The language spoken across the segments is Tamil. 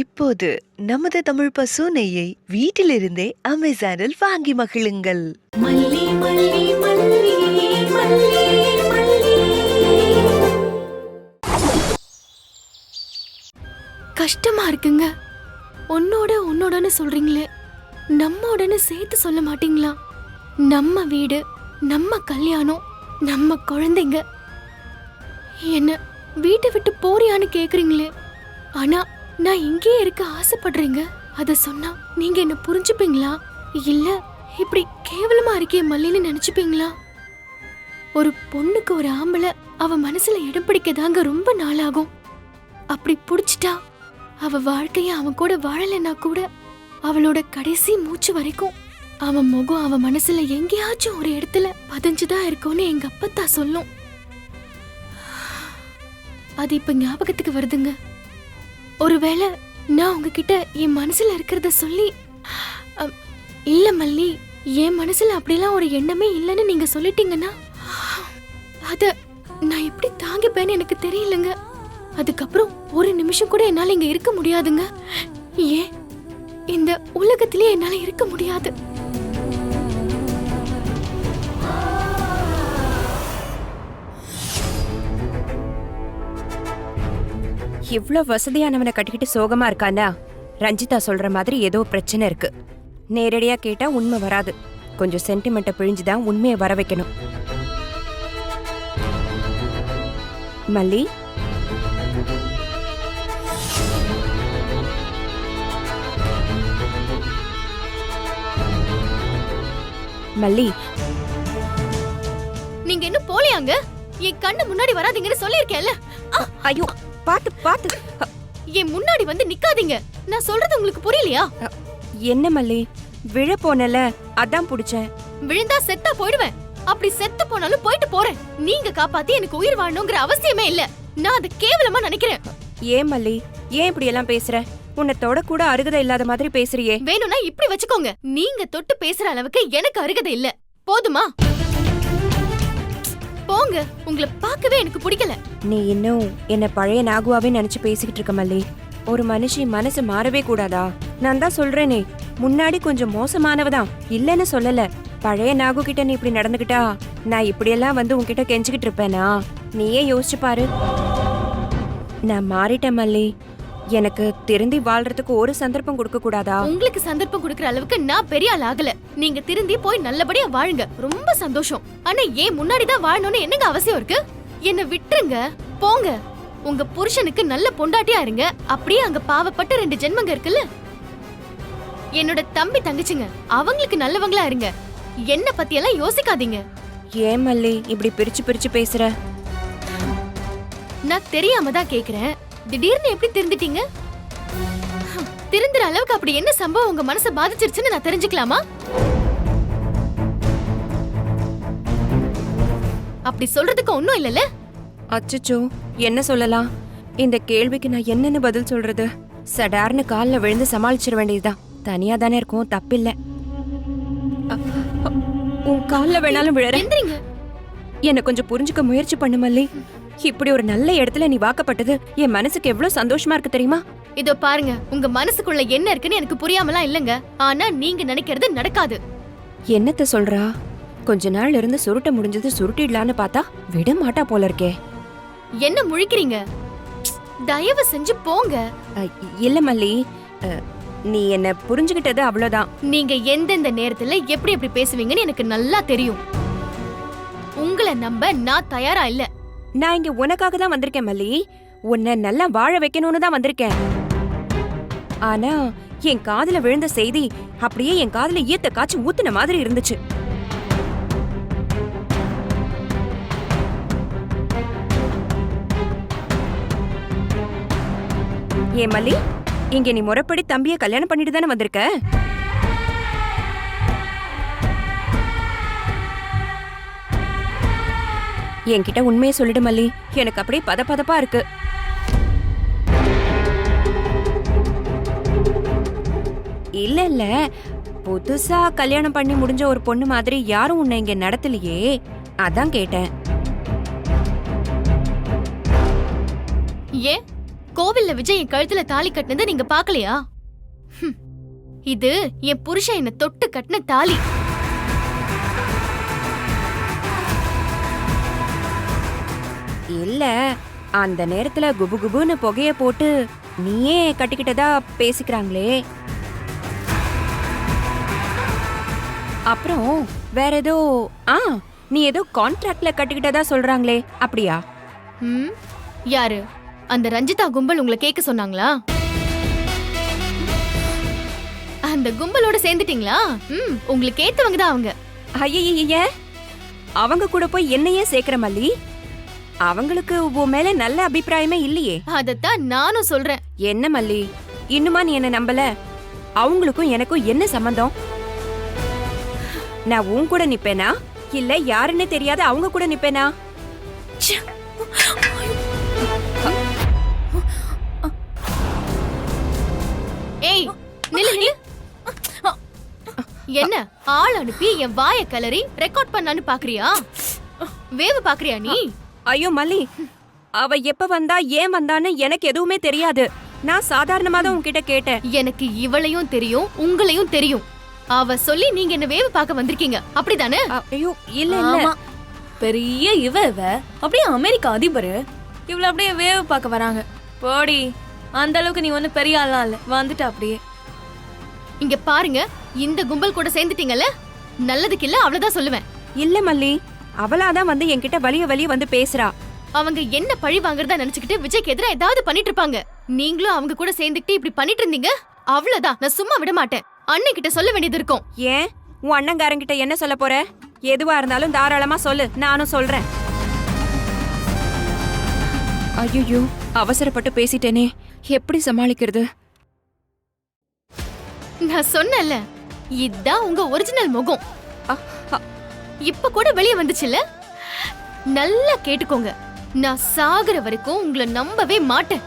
இப்போது நமது தமிழ் பசு நெய்யை வீட்டிலிருந்தே அமேசானில் வாங்கி மகிழுங்கள். மல்லி மல்லி மல்லி மல்லி மல்லி. கஷ்டமா இருக்குங்க. உன்னோடன்னு சொல்றீங்களே, நம்மோடன்னு சேர்த்து சொல்ல மாட்டீங்களா? நம்ம வீடு, நம்ம கல்யாணம், நம்ம குழந்தைங்க. என்ன வீட்டை விட்டு போறியான்னு கேக்குறீங்களே, ஆனா நான் இங்கேயே இருக்க ஆசைப்படுறீங்க. அத சொன்னா நீங்க என்ன புரிஞ்சுப்பீங்களா? இல்ல இப்படி கேவலமா இருக்கே மல்லின்னு நினைச்சுப்பீங்களா? ஒரு பொண்ணுக்கு ஒரு ஆம்பளை அவ மனசுல இடம் பிடிக்கதாங்க ரொம்ப நாளாகும். அப்படி புடிச்சிட்டா அவ வாழ்க்கைய அவன் கூட வாழலைன்னா கூட அவளோட கடைசி மூச்சு வரைக்கும் அவன் முகம் அவன் மனசுல எங்கேயாச்சும் ஒரு இடத்துல பதிஞ்சுதான் இருக்கும்னு எங்க அப்பத்தா சொல்லும். அது இப்ப ஞாபகத்துக்கு வருதுங்க. ஒருவேளை நான் உங்ககிட்ட என் மனசுல இருக்கிறத சொல்லி, இல்ல மல்லி, என் மனசுல அப்படிலாம் ஒரு எண்ணமே இல்லைன்னு நீங்க சொல்லிட்டீங்கன்னா அத நான் எப்படி தாங்கிப்பேன்னு எனக்கு தெரியலங்க. அதுக்கப்புறம் ஒரு நிமிஷம் கூட என்னால இங்க இருக்க முடியாதுங்க. ஏன் இந்த உலகத்திலே என்னால இருக்க முடியாது. இவ்ளோ வசதியானவனை கட்டிக்கிட்டு சோகமா இருக்கானா? ரஞ்சிதா சொல்ற மாதிரி ஏதோ பிரச்சனை இருக்கு. நேரடியா கேட்டா உண்மை வராது. கொஞ்சம் சென்டிமெண்ட்டை பிழிஞ்சுதான் உண்மையை வர வைக்கணும். மல்லி, மல்லி, நீங்க இன்னும் போலியாங்க? என் கண்ணு முன்னாடி வராதீங்கன்னு சொல்லிருக்கேன்ல. ஐயோ, பாத்து பாத்து. என் முன்னாடி வந்து நிக்காதீங்க. நான் சொல்றது உங்களுக்கு புரியலையா? என்ன மல்லி, விழ போனல, அதான் புடிச்சேன். விழுந்தா செத்தா போயிடுவேன். அப்படி செத்து போனாலும் போயிட்டு போறேன். நீங்க காப்பாத்தி எனக்கு உயிர் வாழணுங்கிற அவசியமே இல்ல. நான் அதை கேவலமா நினைக்கிறேன். ஏன் மல்லி, ஏன் இப்படி எல்லாம் பேசுற? உன்னை தொட கூட அருகதை இல்லாத மாதிரி பேசுறியே. வேணும்னா இப்படி வச்சுக்கோங்க. நீங்க தொட்டு பேசுற அளவுக்கு எனக்கு அருகதை இல்ல. போதுமா? போங்க. உங்களை பார்க்கவே எனக்கு பிடிக்கல. நீ இன்னும் என்ன பழைய நாகுவாவே நினைச்சு பேசிக்கிட்டு இருக்க மல்லி. ஒரு மனுஷி மனசு மாறவே கூடாதா? நான் தான் சொல்றேனே, முன்னாடி கொஞ்சம் மோசமானவதான், இல்லன்னு சொல்லல. பழைய நாகு கிட்ட நீ இப்படி நடந்துகிட்டா நான் இப்படியெல்லாம் வந்து உன்கிட்ட கெஞ்சிக்கிட்டு இருப்பேனா? நீயே யோசிச்சு பாரு. நான் மாறிட்டேன் மல்லி. எனக்கு திருந்தி வாழ்றதுக்கு ஒரு சந்தர்ப்பம் கொடுக்க கூடாதா? உங்களுக்கு சந்தர்ப்பம் கொடுக்கற அளவுக்கு நான் பெரிய ஆள் ஆகல. நீங்க திருந்தி போய் நல்லபடியா வாழுங்க. ரொம்ப சந்தோஷம். ஆனா ஏன் முன்னாடிதான் வாழணும்னு என்னங்க அவசியம் இருக்கு? என்ன விட்டுருங்க, போங்க. உங்க புருஷனுக்கு நல்ல பொண்டாட்டியா இருங்க. அப்படியே அங்க பாவப்பட்ட 2 ஜென்மங்க இருக்குல்ல, என்னோட தம்பி தங்கச்சிங்க, அவங்களுக்கு நல்லவங்களா இருங்க. என்ன பத்தி எல்லாம் யோசிக்காதீங்க. ஏன் மல்லி இப்படி பிரிச்சு பிரிச்சு பேசுற? நான் தெரியாம தான் கேக்குறேன். திடீர்னு எப்படி திருந்திட்டீங்க? திருந்துற அளவுக்கு அப்படி என்ன சம்பவம் உங்க மனசை பாதிச்சிருச்சுன்னு நான் தெரிஞ்சுக்கலாமா? அப்படி சொல்றதுக்கு ஒண்ணும் இல்லல. அச்சச்சோ, என்ன சொல்லலாம்? இந்த கேள்விக்கு நான் என்னன்னு பதில் சொல்றது? சடார்னு கால்ல விழுந்து சமாளிச்சிட வேண்டியதுதான். தனியா தானே இருக்கும், தப்பில்ல. உன் கால்ல வேணாலும் விழற. எந்திரிங்க. என்ன கொஞ்சம் புரிஞ்சுக்க முயற்சி பண்ணு மல்லி. இப்படி ஒரு நல்ல இடத்துல நீ வாக்கப்பட்டது என் மனசுக்கு எவ்வளவு சந்தோஷமா இருக்கு தெரியுமா? இதோ பாருங்க, உங்க மனசுக்குள்ள என்ன இருக்குன்னு எனக்கு புரியாமலாம் இல்லங்க. ஆனா நீங்க நினைக்கிறது நடக்காது. என்னத்த சொல்றா? கொஞ்ச நாள் இருந்து சுருட்ட முடிஞ்சது சுருட்டிடலான்னு பார்த்தா விட மாட்டா போல இருக்கே. என்ன முழிக்கிறீங்க? தயவு செஞ்சு போங்க. இல்ல மல்லி, நீ என்ன புரிஞ்சுகிட்டது அவ்வளவுதான். நீங்க எந்தெந்த நேரத்துல எப்படி எப்படி பேசுவீங்கன்னு எனக்கு நல்லா தெரியும். உங்களை நம்ப நான் தயாரா இல்ல. நான் இங்க உனக்காக தான் வந்திருக்கேன் மல்லி. உன்னை நல்லா வாழ வைக்கணும்னு தான் வந்திருக்கேன். ஆனா என் காதுல விழுந்த செய்தி அப்படியே என் காதுல ஈத்த காய்ச்சி ஊத்துன மாதிரி இருந்துச்சு. ஏன் மல்லி, இங்க நீ முறைப்படி தம்பிய கல்யாணம் பண்ணிட்டு தானே வந்திருக்க? என்கிட்ட உண்மையை சொல்லிடு மல்லி. எனக்கு அப்படியே பதப்பதப்பா இருக்கு. இல்ல இல்ல, புதுசா கல்யாணம் பண்ணி முடிஞ்ச ஒரு பொண்ணு மாதிரி யாரும் உன்னை இங்க நடத்தலையே, அதான் கேட்டேன். ஏன் கோவில்ல விஜய் என் கழுத்துல தாலி கட்டினதை நீங்க பாக்கலையா? இது என் புருஷன் என்ன தொட்டு கட்டின தாலி. இல்ல, அந்த நேரத்துல குபு குபுன்னு புகைய போட்டு நீயே கட்டிக்கிட்டதா பேசிக்கிறாங்களே. அப்புறம் வேற ஏதோ நீ ஏதோ கான்ட்ராக்ட்ல கட்டிக்கிட்டதா சொல்றாங்களே, அப்படியா? யாரு? அந்த ரஞ்சிதா கும்பல் உங்களை கேட்க சொன்னாங்களா? அந்த கும்பலோட சேர்ந்துட்டீங்களா? உங்களுக்கு ஏத்தவங்க தான் அவங்க. ஐய, அவங்க கூட போய் என்னையே சேர்க்கிற மல்லி. அவங்களுக்கு உன் மேல நல்ல அபிப்பிராயமே இல்லையே. அதத்தான் நானும் சொல்றேன். என்ன மல்லி, இன்னுமா நீ என்ன நம்பல? அவங்களுக்கும் எனக்கும் என்ன சம்பந்தம்? நான் உன் கூட நிப்பேனா இல்ல யாருன்னு தெரியாத அவங்க கூட நிப்பேனா? ஏய், நில்லு நில்லு. என்ன ஆள் அனுப்பி என் வாய கலரி ரெக்கார்ட் பண்ணான்னு பாக்குறியா? வேவு பாக்குறியா நீ? ஐயோ மல்லி, அவ எப்ப வந்தா ஏன் வந்தான்னு எனக்கு எதுவுமே தெரியாது. நான் சாதாரணமா தான் உன்கிட்ட கேட்டேன். எனக்கு இவளையும் தெரியும் உங்களையும் தெரியும். அவ சொல்லி நீங்க என்ன வேவு பார்க்க வந்திருக்கீங்க, அப்படிதானே? ஐயோ இல்ல இல்ல. ஆமா. பெரிய இவ அப்படியே அமெரிக்கா அதிபர் இவ்வளவு அப்படியே வேவு பார்க்க வராங்க. போடி, அந்த அளவுக்கு நீ ஒண்ணு பெரிய ஆளா இல்ல, வந்துட்டு அப்படியே. இங்க பாருங்க, இந்த கும்பல் கூட சேர்ந்துட்டீங்கல்ல, நல்லதுக்கு இல்ல அவ்வளவுதான் சொல்லுவேன். இல்ல மல்லி, அவளாதான் வந்து என்கிட்ட வலிய வந்து பேசுறா. அவங்க என்ன பழி வாங்குறதா நினைச்சுக்கிட்டு விஜய்க்கு எதிரா ஏதாவது பண்ணிட்டு இருப்பாங்க. நீங்களும் அவங்க கூட சேர்ந்துக்கிட்டு இப்படி பண்ணிட்டு இருந்தீங்க, அவ்வளவுதான். நான் சும்மா விட மாட்டேன். அண்ணன் கிட்ட சொல்ல வேண்டியது இருக்கும். ஏன் உன் அண்ணங்காரங்கிட்ட என்ன சொல்ல போற? எதுவா இருந்தாலும் தாராளமா சொல்லு, நானும் சொல்றேன். ஐயோ, அவசரப்பட்டு பேசிட்டேனே, எப்படி சமாளிக்கிறது? நான் சொன்னல, இதான் உங்க ஒரிஜினல் முகம். இப்ப கூட வெளியே வந்துச்சுல. நல்லா கேட்டுக்கோங்க, நான் சாகுற வரைக்கும் உங்களை நம்பவே மாட்டேன்.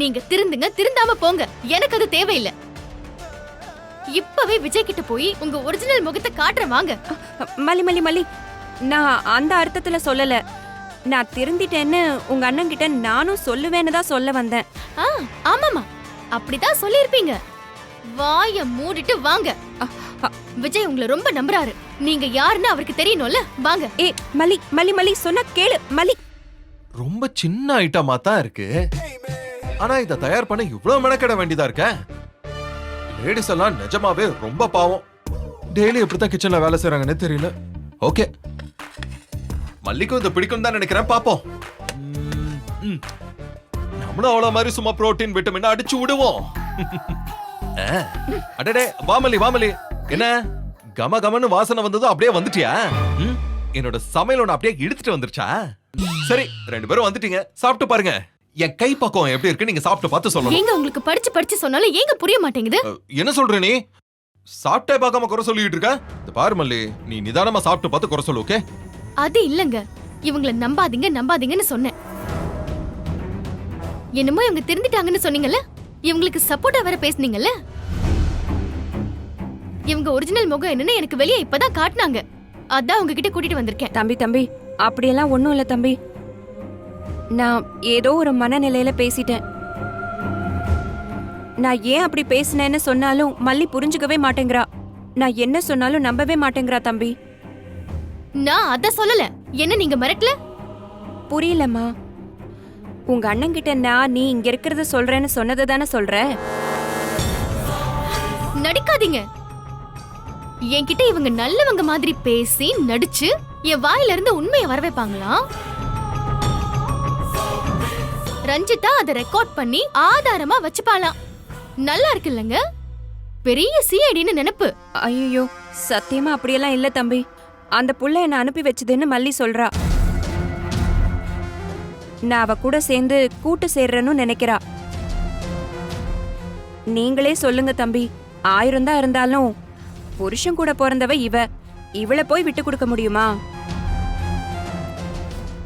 நீங்க திருந்துங்க, திருந்தாம போங்க, எனக்கு அது தேவையில்லை. இப்பவே விஜய் கிட்ட போய் உங்க ஒரிஜினல் முகத்தை காட்டுறேன், வாங்க. மல்லி, நான் அந்த அர்த்தத்துல சொல்லல. நான் திருந்திட்டேன்னு உங்க அண்ணன் கிட்ட நானும் சொல்லுவேன்னு தான் சொல்ல வந்தேன். ஆமாமா, அப்படிதான் சொல்லிருப்பீங்க. வாய மூடிட்டு வாங்க. விஜய் உங்களை ரொம்ப நம்புறாரு. நீங்க யாருன்னு அவருக்கு தெரியணும்ல, வாங்க. மல்லி சொன்னா கேளு மல்லி. ரொம்ப சின்ன ஐட்டமா தான் இருக்கு, ஆனா இத தயார் பண்ண இவ்வளவு மெனக்கெட வேண்டியதா இருக்க. லேடிஸ் எல்லாம் நிஜமாவே ரொம்ப பாவம். டெய்லி எப்படிதான் கிச்சன்ல வேலை செய்றாங்கன்னு தெரியல. ஓகே, மல்லிக்கும் இது பிடிக்கும் தான் நினைக்கிறேன், பாப்போம். நம்மளும் அவ்வளவு மாதிரி சும்மா புரோட்டீன் விட்டமின் அடிச்சு விடுவோம். அடடே, வாமலி என்ன கம கமன்னு வாசனை வந்தது, அப்படியே வந்துட்டியா? என்னோட சமையல் ஒண்ணு அப்படியே இழுத்துட்டு வந்துருச்சா? சரி, 2 பேரும் வந்துட்டீங்க, சாப்பிட்டு பாருங்க. என் கை பக்கம் எப்படி இருக்கு நீங்க சாப்பிட்டு பார்த்து சொல்லணும். ஏங்க உங்களுக்கு படிச்சு சொன்னாலும் ஏங்க புரிய மாட்டேங்குது? என்ன சொல்ற நீ? சாப்பிட்டே பார்க்காம குறை சொல்லிட்டு இருக்க? இந்த பாரு மல்லி, நீ நிதானமா சாப்பிட்டு பார்த்து குறை சொல்லு, ஓகே? அது இல்லங்க, இவங்கள நம்பாதீங்கன்னு சொன்னேன். என்னமோ இவங்க திருந்திட்டாங்கன்னு சொன்னீங்கல்ல, இவங்களுக்கு சப்போர்ட்டா வேற பேசுனீங்கல்ல. இவங்க ஒரிஜினல் முகம் என்னன்னு எனக்கு வெளியே இப்பதான் காட்டினாங்க. அதான் உங்ககிட்ட கூட்டிட்டு வந்திருக்கேன். தம்பி, அப்படியெல்லாம் ஒண்ணும் இல்ல தம்பி. நான் ஏதோ ஒரு மனநிலையில பேசிட்டேன். நான் ஏன் அப்படி பேசினேன்னு சொன்னாலும் மல்லி புரிஞ்சுக்கவே மாட்டேங்கிறா. நான் என்ன சொன்னாலும் நம்பவே மாட்டேங்கிறா தம்பி. நான் அத சொல்லல. என்ன நீங்க மிரட்டல? புரியலம்மா. உங்க அண்ணன் கிட்ட நான் நீ இங்க இருக்கிறத சொல்றேன்னு சொன்னதை தானே சொல்ற? நடிக்காதீங்க. என்கிட்ட இவங்க நல்லவங்க மாதிரி பேசி நடிச்சு என் வாயில இருந்து உண்மையை வர வைப்பாங்களா? ரஞ்சிதா அதை ரெக்கார்ட் பண்ணி ஆதாரமா வச்சுப்பாலாம். நல்லா இருக்குல்லங்க, பெரிய சிஐடின்னு நினைப்பு. ஐயோ, சத்தியமா அப்படியெல்லாம் இல்ல தம்பி. அந்த புள்ள என்ன அனுப்பி வச்சதுன்னு மல்லி சொல்றா. நான் அவ கூட சேர்ந்து கூட்டு சேர்றேன்னு நினைக்கிறா. நீங்களே சொல்லுங்க தம்பி, 1000 தான் இருந்தாலும் புருஷன் கூட பிறந்தவ இவளை போய் விட்டு கொடுக்க முடியுமா?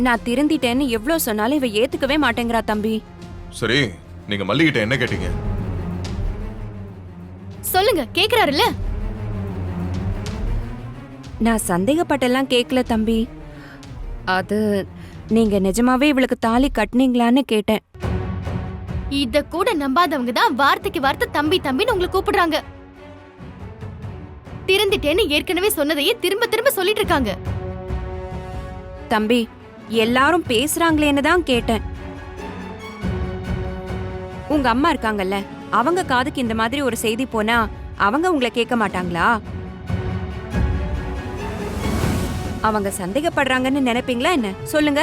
நான் திருந்திட்டேன்னு எவ்வளவு சொன்னாலும் இவ ஏத்துக்கவே மாட்டேங்கிறா தம்பி. சரி, நீங்க மல்லி கிட்ட என்ன கேட்டீங்க? சொல்லுங்க, கேக்குறாருல்ல. நான் சந்தேகப்பட்டெல்லாம் கேட்கல தம்பி. அது நீங்க நிஜமாவே இவளுக்கு தாலி கட்டினீங்களான்னு கேட்டேன். இத கூட நம்பாதவங்க தான் வார்த்தைக்கு வார்த்தை தம்பி தம்பின்னு உங்களை கூப்பிடுறாங்க. திருந்திட்டேன்னு ஏற்கனவே சொன்னதையே திரும்ப திரும்ப சொல்லிட்டு இருக்காங்க. தம்பி, எல்லாரும் பேசுறாங்களேன்னு தான் கேட்டேன். உங்க அம்மா இருக்காங்கல்ல, அவங்க காதுக்கு இந்த மாதிரி ஒரு செய்தி போனா அவங்க உங்களை கேட்க மாட்டாங்களா? அவங்க சந்தேகப்படுறாங்கன்னு நினைப்பீங்களா என்ன? சொல்லுங்க.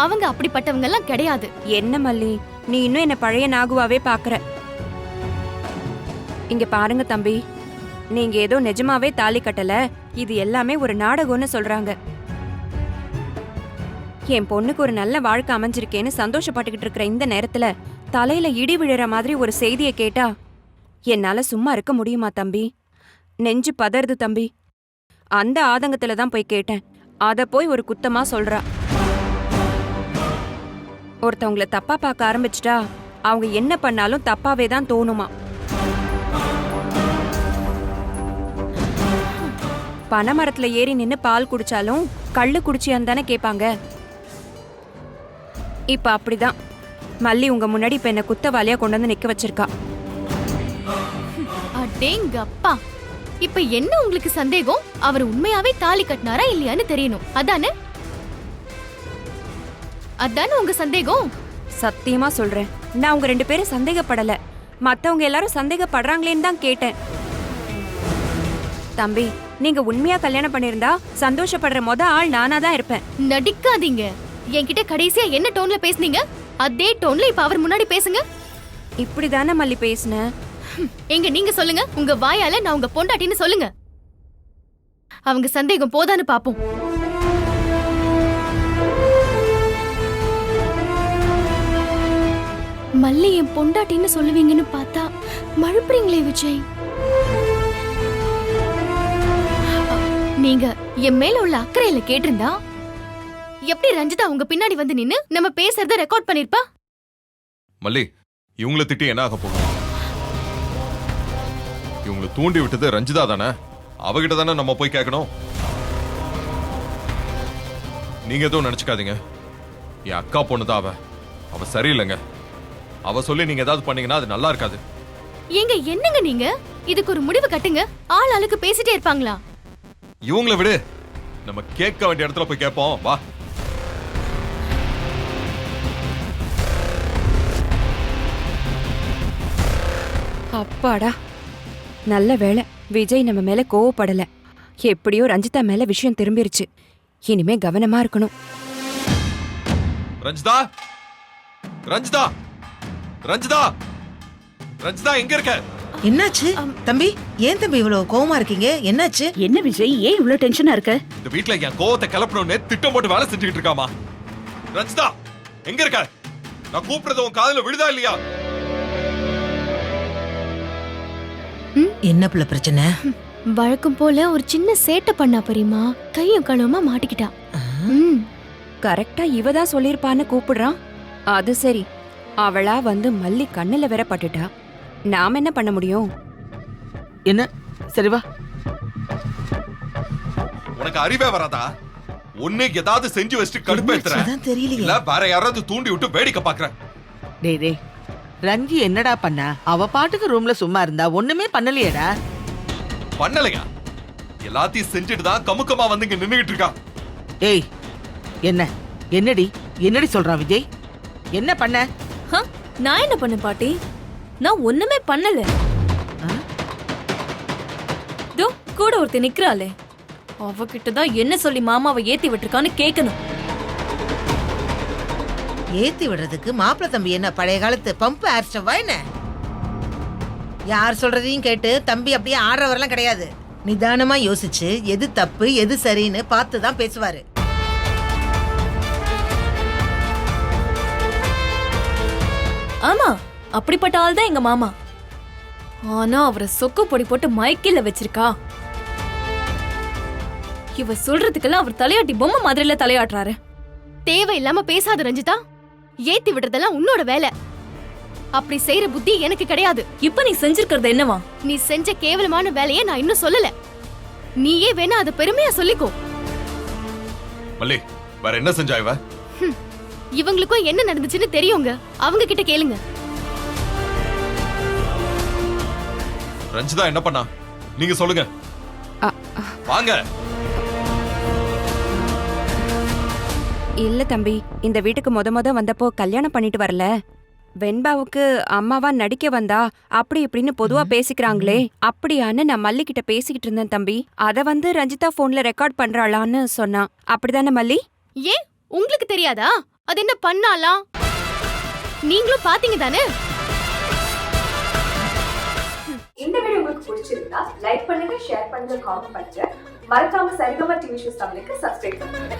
அவங்க அப்படிப்பட்டவங்க எல்லாம் கிடையாது. என்ன மல்லி, நீ இன்னும் என்ன பழைய நாகுவாவே பாக்குற. இங்க பாருங்க தம்பி, நீங்க ஏதோ நிஜமாவே தாலி கட்டல, இது எல்லாமே ஒரு நாடகம்னு சொல்றாங்க. என் பொண்ணுக்கு ஒரு நல்ல வாழ்க்கை அமைஞ்சிருக்கேன்னு சந்தோஷப்பட்டுக்கிட்டு இருக்கிற இந்த நேரத்துல தலையில இடி விழுற மாதிரி ஒரு செய்தியை கேட்டா என்னால சும்மா இருக்க முடியுமா தம்பி? நெஞ்சு பதறுது தம்பி. அந்த ஆதங்கத்துல தான் போய் கேட்டேன். அத போய் ஒரு குத்தமா சொல்றா. ஒருத்தவங்கள தப்பா பார்க்க ஆரம்பிச்சிட்டா அவங்க என்ன பண்ணாலும் தப்பாவே தான் தோணுமா. பனைமரத்துல ஏறி நின்னு பால் குடிச்சாலும் கள்ளு குடிச்சியான்னு தானே கேட்பாங்க. இப்ப அப்படிதான் மல்லி உங்க முன்னாடி இப்ப என்ன குத்தவாளியா கொண்டு வந்து நிக்க வச்சிருக்கா. அடேங்கப்பா, இப்ப என்ன உங்களுக்கு சந்தேகம்? அவர் உண்மையாவே தாலி கட்டினாரா இல்லையான்னு தெரியணும், அதானே? அதானே உங்க சந்தேகம்? சத்தியமா சொல்றேன், நான் உங்க 2 பேரும் சந்தேகப்படல. மத்தவங்க எல்லாரும் சந்தேகப்படுறாங்களேன்னு தான் கேட்டேன். தம்பி, நீங்க உண்மையா கல்யாணம் பண்ணிருந்தா சந்தோஷப்படுற ஆள் நானா தான் இருப்பேன். நடிக்காதீங்க. என்கிட்ட கடைசியா என்ன டோன்ல பேசுனீங்க அதே டோன்ல இப்ப அவர் முன்னாடி பேசுங்க. இப்படிதானே மல்லி பேசுனேன். எங்க நீங்க சொல்லுங்க, உங்க வாயால நான் உங்க பொண்டாட்டின்னு சொல்லுங்க. அவங்க சந்தேகம் போதான்னு பாப்போம். மல்லி என் பொண்டாட்டின்னு சொல்லுவீங்கன்னு பார்த்தா மழுப்புறீங்களே விஜய். நீங்க என் மேல உள்ள அக்கறையில கேட்டிருந்தா எப்படி ரஞ்சிதா உங்க பின்னாடி வந்து நின்னு நம்ம பேசுறத ரெக்கார்ட் பண்ணிருப்பா? மல்லி, இவங்கள திட்டி என்ன ஆக போகுது? இவங்களை தூண்டி விட்டது ரஞ்சிதா தானே? அவகிட்ட தானே நம்ம போய் கேட்கணும். நீங்க எதுவும் நினைச்சுக்காதீங்க. என் அக்கா பொண்ணுதான் அவ சரியில்லைங்க. அவ சொல்லி நீங்க ஏதாவது பண்ணீங்கன்னா அது நல்லா இருக்காது. ஏங்க என்னங்க நீங்க? இதுக்கு ஒரு முடிவு கட்டுங்க. ஆள் ஆளுக்கு பேசிட்டே இருப்பாங்களா? இவங்கள விடு, நம்ம கேட்க வேண்டிய இடத்துல போய் கேட்போம். வா. அப்பாடா, நல்ல வேளை விஜய் நம்ம மேல கோவப்படல. எப்படியோ ரஞ்சிதா மேல விஷயம் திரும்பிருச்சு. இனிமே கவனமா இருக்கணும். ரஞ்சிதா, ரஞ்சிதா, ரஞ்சிதா, ரஞ்சிதா எங்க இருக்க? என்னாச்சு தம்பி? ஏன் தம்பி இவ்வளவு கோவமா இருக்கீங்க? என்னாச்சு? என்ன விஜய், ஏன் இவ்வளவு டென்ஷனா இருக்க? இந்த வீட்ல என் கோவத்தை கிளப்பணும்னு திட்டம் போட்டு வேலை செஞ்சுக்கிட்டு இருக்காமா. ரஞ்சிதா எங்க இருக்க? நான் கூப்பிடுறது உன் காதுல விழுதா இல்லையா? என்ன பிள்ளை பிரச்சனை? வழக்கம் போல ஒரு சின்ன சேட்டை பண்ணா பெரியமா, கையும் களவுமா மாட்டிக்கிட்டா. கரெக்டா இவ தான் சொல்லிருப்பான்னு கூப்பிடுறான். அது சரி, அவளா வந்து மல்லி கண்ணுல வேற பட்டுட்டா. நாம என்ன பண்ண முடியும்? என்ன சரி வா. உனக்கு அறிவே வராதா? ஒண்ணு ஏதாவது செஞ்சு வச்சுட்டு கடுப்பேத்துற, அதான் தெரியலையே. இல்ல வேற யாராவது தூண்டி விட்டு வேடிக்கை பாக்குற. டேய் டேய், ரஞ்சி என்னடா பண்ணா? அவ பாட்டுக்கு ரூம்ல சும்மா இருந்தா, ஒண்ணுமே பண்ணலையேடா. பண்ணலையா? எல்லாத்தையும் செஞ்சுட்டு தான் கமுக்கமா வந்து இங்க நின்னுகிட்டு இருக்கா. ஏய், என்னடி என்னடி சொல்றான் விஜய்? என்ன பண்ண? நான் என்ன பண்ண பாட்டி? நான் ஒண்ணுமே பண்ணல. தோ கூட ஒருத்தர் நிக்கிறாளே, அவகிட்ட தான் என்ன சொல்லி மாமாவை ஏத்தி விட்டுருக்கான்னு கேட்கணும். ஏத்தி விடுறதுக்கு மாப்பிள்ள தம்பி என்ன பழைய காலத்து பம்பு ஆர்ஸ்டவா என்ன? யார் சொல்றதையும் கேட்டு தம்பி அப்படியே ஆடுறவரெல்லாம் கிடையாது. நிதானமா யோசிச்சு எது தப்பு எது சரின்னு பார்த்து தான் பேசுவாரு. ஆமா, அப்படிப்பட்ட ஆள் தான் எங்க மாமா. ஆனா அவரை சொக்கு பொடி போட்டு மயக்கில வச்சிருக்கா. இவ சொல்றதுக்கெல்லாம் அவர் தலையாட்டி பொம்மை மாதிரில தலையாட்டுறாரு. தேவையில்லாம பேசாத ரஞ்சிதா. ஏத்தி விடுறதெல்லாம் உன்னோட வேலை. அப்படி செய்யற புத்தி எனக்கு கிடையாது. இப்ப நீ செஞ்சிருக்கிறது என்னவா? நீ செஞ்ச கேவலமான வேலையை நான் இன்னும் சொல்லல. நீயே வேணா அதை பெருமையா சொல்லிக்கோ. மல்லி, வேற என்ன செஞ்சா இவ? இவங்களுக்கும் என்ன நடந்துச்சுன்னு தெரியுங்க. அவங்க கிட்ட கேளுங்க. ரஞ்சிதா என்ன பண்ணா நீங்க சொல்லுங்க. வாங்க. இல்ல தம்பி, இந்த வீட்டுக்கு முத வந்தப்போ கல்யாணம் பண்ணிட்டு வரல, வெண்பாவுக்கு அம்மாவா நடிக்க வந்தா அப்படி இப்படின்னு பொதுவா பேசிக்கிறாங்களே, அப்படியான்னு நான் மல்லி கிட்ட பேசிக்கிட்டு இருந்தேன் தம்பி. அத ரஞ்சிதா போன்ல ரெக்கார்ட் பண்றாளான்னு சொன்னா. அப்படிதானே மல்லி? ஏன் உங்களுக்கு தெரியாதா? அது என்ன பண்ணாலாம்? நீங்களும் பாத்தீங்க தானே? இந்த வீடியோ உங்களுக்கு பிடிச்சிருந்தா லைக் பண்ணுங்க, ஷேர் பண்ணுங்க, காமெண்ட் பண்ணுங்க. மறக்காம சரிகமா டிவி ஷோஸ் தமிழுக்கு சப்ஸ்கிரைப் பண்ணுங்க.